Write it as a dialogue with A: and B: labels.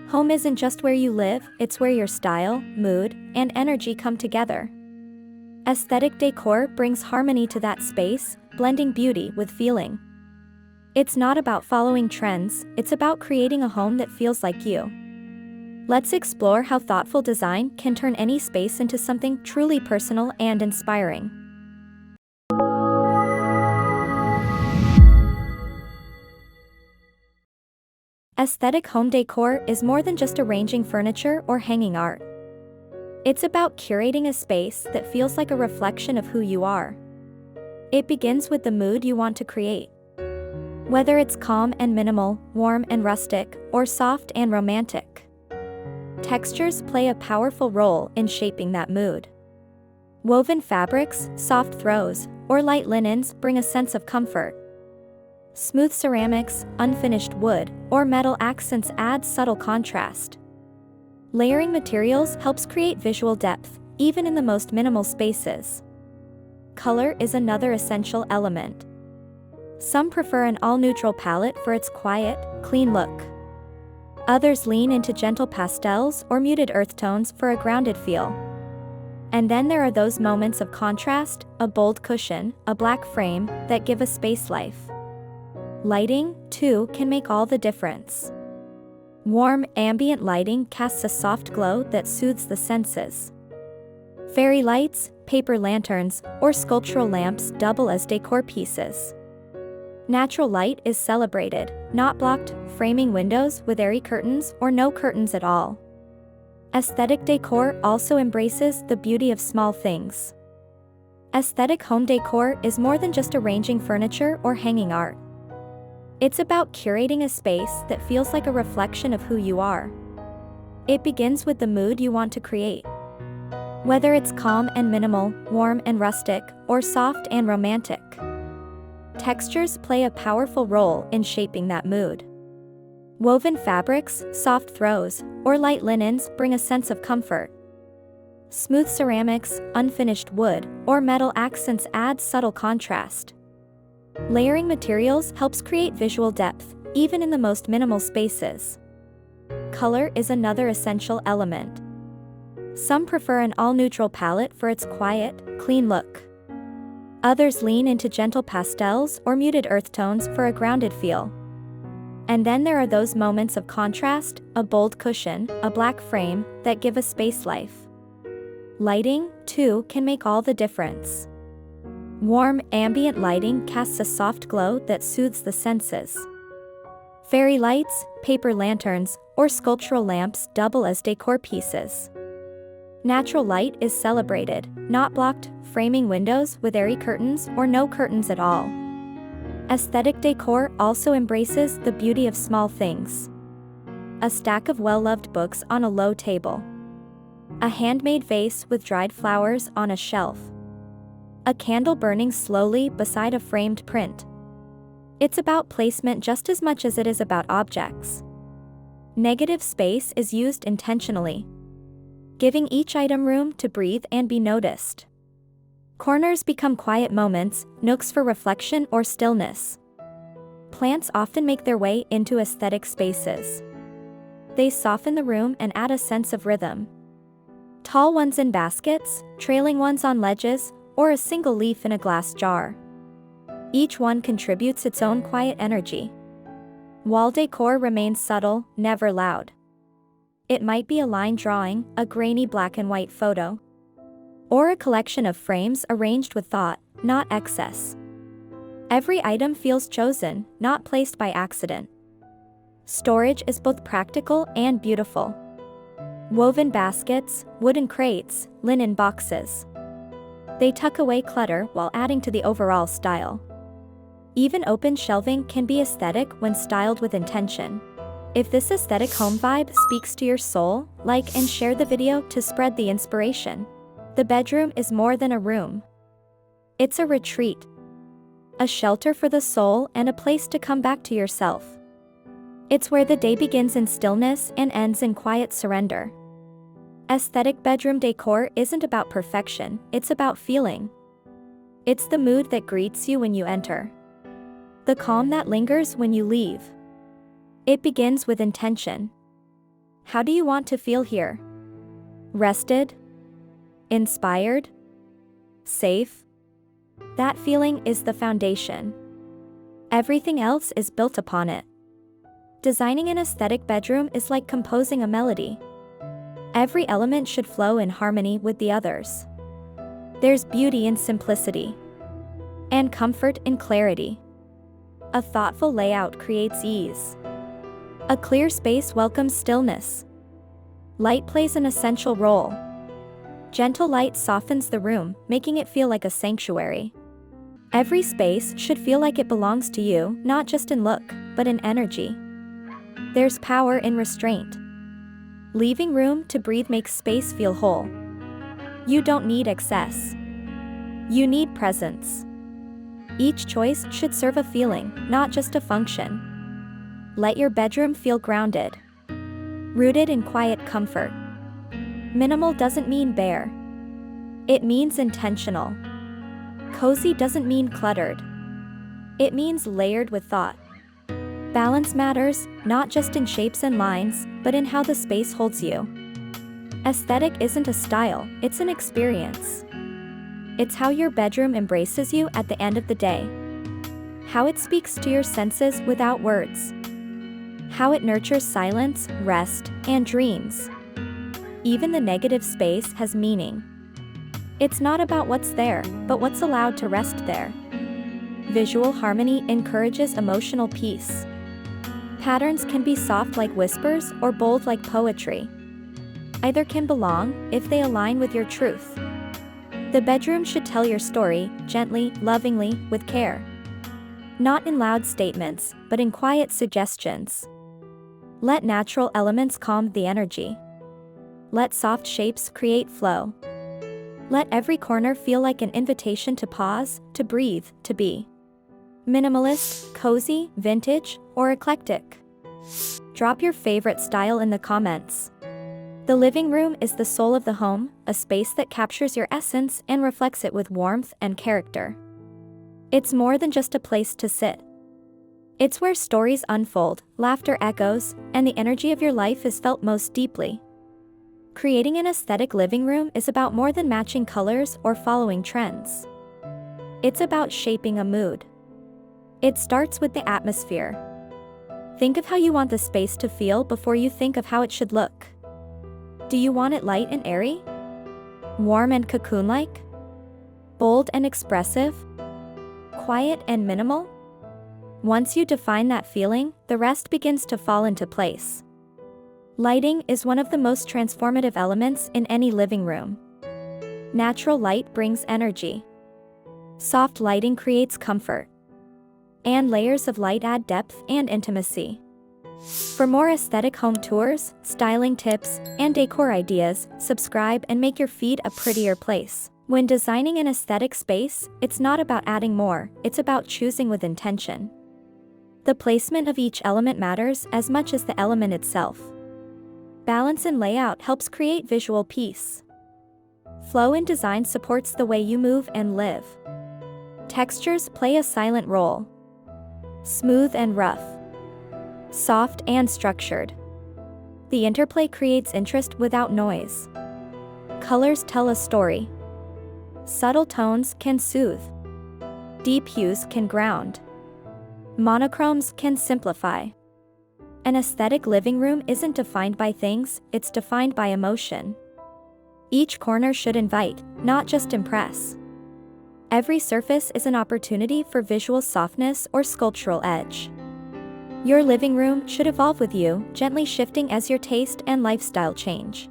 A: Home isn't just where you live, it's where your style, mood, and energy come together. Aesthetic decor brings harmony to that space, blending beauty with feeling. It's not about following trends, it's about creating a home that feels like you. Let's explore how thoughtful design can turn any space into something truly personal and inspiring. Aesthetic home decor is more than just arranging furniture or hanging art. It's about curating a space that feels like a reflection of who you are. It begins with the mood you want to create. Whether it's calm and minimal, warm and rustic, or soft and romantic. Textures play a powerful role in shaping that mood. Woven fabrics, soft throws, or light linens bring a sense of comfort. Smooth ceramics, unfinished wood, or metal accents add subtle contrast. Layering materials helps create visual depth, even in the most minimal spaces. Color is another essential element. Some prefer an all-neutral palette for its quiet, clean look. Others lean into gentle pastels or muted earth tones for a grounded feel. And then there are those moments of contrast, a bold cushion, a black frame, that give a space life. Lighting, too, can make all the difference. Warm, ambient lighting casts a soft glow that soothes the senses. Fairy lights, paper lanterns, or sculptural lamps double as decor pieces. Natural light is celebrated, not blocked, framing windows with airy curtains or no curtains at all. Aesthetic decor also embraces the beauty of small things. Aesthetic home decor is more than just arranging furniture or hanging art. It's about curating a space that feels like a reflection of who you are. It begins with the mood you want to create. Whether it's calm and minimal, warm and rustic, or soft and romantic. Textures play a powerful role in shaping that mood. Woven fabrics, soft throws, or light linens bring a sense of comfort. Smooth ceramics, unfinished wood, or metal accents add subtle contrast. Layering materials helps create visual depth, even in the most minimal spaces. Color is another essential element. Some prefer an all-neutral palette for its quiet, clean look. Others lean into gentle pastels or muted earth tones for a grounded feel. And then there are those moments of contrast, a bold cushion, a black frame, that give a space life. Lighting, too, can make all the difference. Warm, ambient lighting casts a soft glow that soothes the senses. Fairy lights, paper lanterns, or sculptural lamps double as decor pieces. Natural light is celebrated, not blocked, framing windows with airy curtains or no curtains at all. Aesthetic decor also embraces the beauty of small things. A stack of well-loved books on a low table. A handmade vase with dried flowers on a shelf. A candle burning slowly beside a framed print. It's about placement just as much as it is about objects. Negative space is used intentionally, giving each item room to breathe and be noticed. Corners become quiet moments, nooks for reflection or stillness. Plants often make their way into aesthetic spaces. They soften the room and add a sense of rhythm. Tall ones in baskets, trailing ones on ledges, or a single leaf in a glass jar. Each one contributes its own quiet energy. Wall decor remains subtle, never loud. It might be a line drawing, a grainy black and white photo, or a collection of frames arranged with thought, not excess. Every item feels chosen, not placed by accident. Storage is both practical and beautiful. Woven baskets, wooden crates, linen boxes. They tuck away clutter while adding to the overall style. Even open shelving can be aesthetic when styled with intention. If this aesthetic home vibe speaks to your soul, like and share the video to spread the inspiration. The bedroom is more than a room. It's a retreat. A shelter for the soul and a place to come back to yourself. It's where the day begins in stillness and ends in quiet surrender. Aesthetic bedroom decor isn't about perfection, it's about feeling. It's the mood that greets you when you enter. The calm that lingers when you leave. It begins with intention. How do you want to feel here? Rested? Inspired? Safe? That feeling is the foundation. Everything else is built upon it. Designing an aesthetic bedroom is like composing a melody. Every element should flow in harmony with the others. There's beauty in simplicity, and comfort in clarity. A thoughtful layout creates ease. A clear space welcomes stillness. Light plays an essential role. Gentle light softens the room, making it feel like a sanctuary. Every space should feel like it belongs to you, not just in look, but in energy. There's power in restraint. Leaving room to breathe makes space feel whole. You don't need excess. You need presence. Each choice should serve a feeling, not just a function. Let your bedroom feel grounded, rooted in quiet comfort. Minimal doesn't mean bare. It means intentional. Cozy doesn't mean cluttered. It means layered with thought. Balance matters, not just in shapes and lines, but in how the space holds you. Aesthetic isn't a style, it's an experience. It's how your bedroom embraces you at the end of the day. How it speaks to your senses without words. How it nurtures silence, rest, and dreams. Even the negative space has meaning. It's not about what's there, but what's allowed to rest there. Visual harmony encourages emotional peace. Patterns can be soft like whispers or bold like poetry. Either can belong if they align with your truth. The bedroom should tell your story, gently, lovingly, with care. Not in loud statements, but in quiet suggestions. Let natural elements calm the energy. Let soft shapes create flow. Let every corner feel like an invitation to pause, to breathe, to be. Minimalist, cozy, vintage, or eclectic? Drop your favorite style in the comments. The living room is the soul of the home, a space that captures your essence and reflects it with warmth and character. It's more than just a place to sit. It's where stories unfold, laughter echoes, and the energy of your life is felt most deeply. Creating an aesthetic living room is about more than matching colors or following trends. It's about shaping a mood. It starts with the atmosphere. Think of how you want the space to feel before you think of how it should look. Do you want it light and airy? Warm and cocoon-like? Bold and expressive? Quiet and minimal? Once you define that feeling, the rest begins to fall into place. Lighting is one of the most transformative elements in any living room. Natural light brings energy. Soft lighting creates comfort. And layers of light add depth and intimacy. For more aesthetic home tours, styling tips, and decor ideas, subscribe and make your feed a prettier place. When designing an aesthetic space, it's not about adding more, it's about choosing with intention. The placement of each element matters as much as the element itself. Balance in layout helps create visual peace. Flow in design supports the way you move and live. Textures play a silent role. Smooth and rough. Soft and structured. The interplay creates interest without noise. Colors tell a story. Subtle tones can soothe. Deep hues can ground. Monochromes can simplify. An aesthetic living room isn't defined by things, it's defined by emotion. Each corner should invite, not just impress. Every surface is an opportunity for visual softness or sculptural edge. Your living room should evolve with you, gently shifting as your taste and lifestyle change.